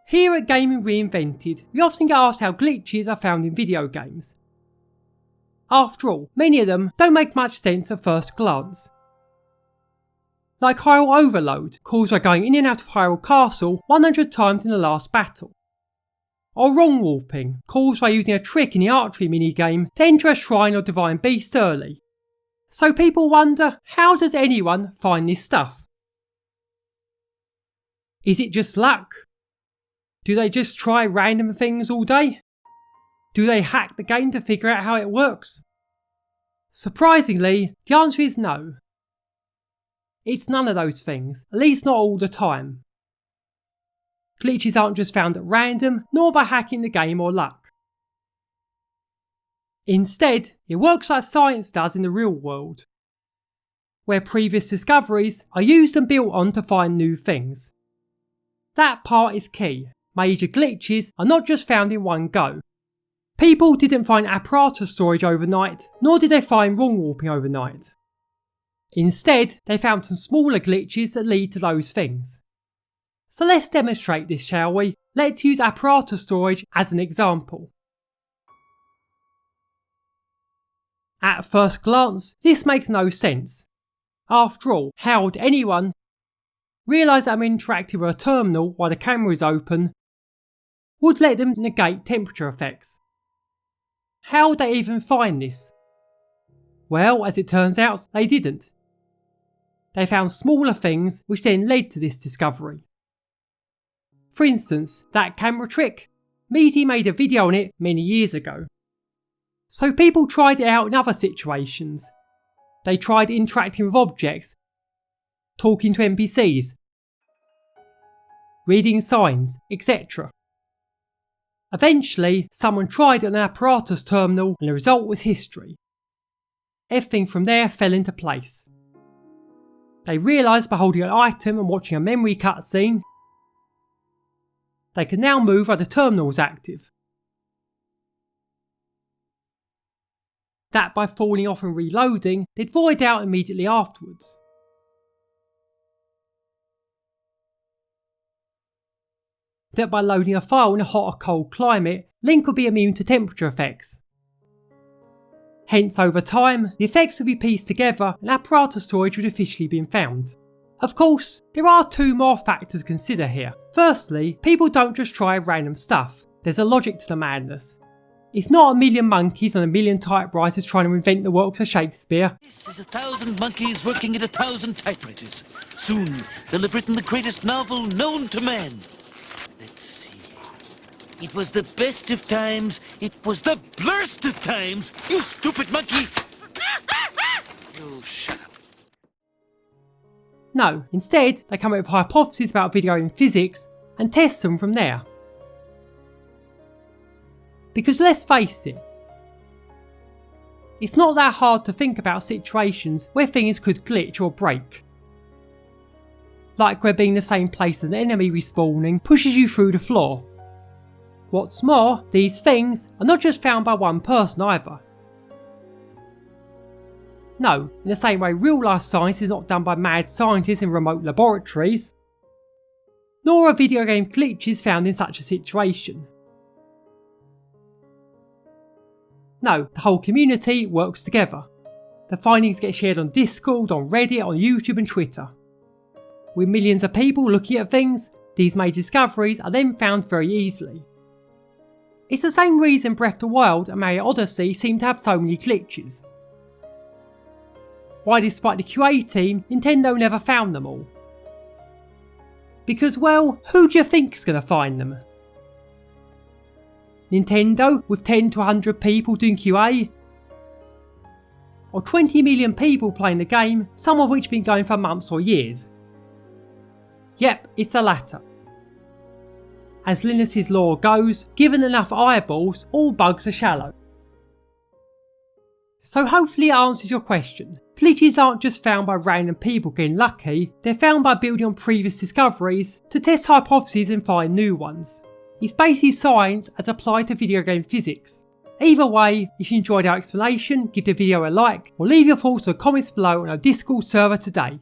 Here at Gaming Reinvented, we often get asked how glitches are found in video games. After all, many of them don't make much sense at first glance. Like Hyrule overload, caused by going in and out of Hyrule Castle 100 times in the last battle. Or wrong warping, caused by using a trick in the archery minigame to enter a shrine or divine beast early. So people wonder, how does anyone find this stuff? Is it just luck? Do they just try random things all day? Do they hack the game to figure out how it works? Surprisingly, the answer is no. It's none of those things, at least not all the time. Glitches aren't just found at random, nor by hacking the game or luck. Instead, it works like science does in the real world, where previous discoveries are used and built on to find new things. That part is key. Major glitches are not just found in one go. People didn't find Apparatus Storage overnight, nor did they find wrong warping overnight. Instead, they found some smaller glitches that lead to those things. So let's demonstrate this, shall we? Let's use Apparatus Storage as an example. At first glance, this makes no sense. After all, how would anyone realise that I'm interacting with a terminal while the camera is open would let them negate temperature effects? How would they even find this? Well, as it turns out, they didn't. They found smaller things which then led to this discovery. For instance, that camera trick. Meaty made a video on it many years ago. So people tried it out in other situations. They tried interacting with objects, talking to NPCs, reading signs, etc. Eventually, someone tried it on an apparatus terminal and the result was history. Everything from there fell into place. They realised by holding an item and watching a memory cutscene, they could now move while the terminal was active. That by falling off and reloading, they'd void out immediately afterwards. That by loading a file in a hot or cold climate, Link would be immune to temperature effects. Hence, over time, the effects would be pieced together and Apparatus Storage would officially been found. Of course, there are two more factors to consider here. Firstly, people don't just try random stuff. There's a logic to the madness. It's not a million monkeys and a million typewriters trying to invent the works of Shakespeare. This is 1,000 monkeys working at 1,000 typewriters. Soon, they'll have written the greatest novel known to man. Let's see. It was the best of times. It was the blurst of times. You stupid monkey! You shut up. No, instead, they come up with hypotheses about video game physics and test them from there. Because let's face it, it's not that hard to think about situations where things could glitch or break. Like where being the same place as an enemy respawning pushes you through the floor. What's more, these things are not just found by one person either. No, in the same way real life science is not done by mad scientists in remote laboratories, nor are video game glitches found in such a situation. No, the whole community works together. The findings get shared on Discord, on Reddit, on YouTube and Twitter. With millions of people looking at things, these major discoveries are then found very easily. It's the same reason Breath of the Wild and Mario Odyssey seem to have so many glitches. Why, despite the QA team, Nintendo never found them all? Because, well, who do you think is going to find them? Nintendo with 10 to 100 people doing QA? Or 20 million people playing the game, some of which have been going for months or years? Yep, it's the latter. As Linus's law goes, given enough eyeballs, all bugs are shallow. So hopefully it answers your question. Glitches aren't just found by random people getting lucky, they're found by building on previous discoveries to test hypotheses and find new ones. It's basically science as applied to video game physics. Either way, if you enjoyed our explanation, give the video a like or leave your thoughts or comments below on our Discord server today.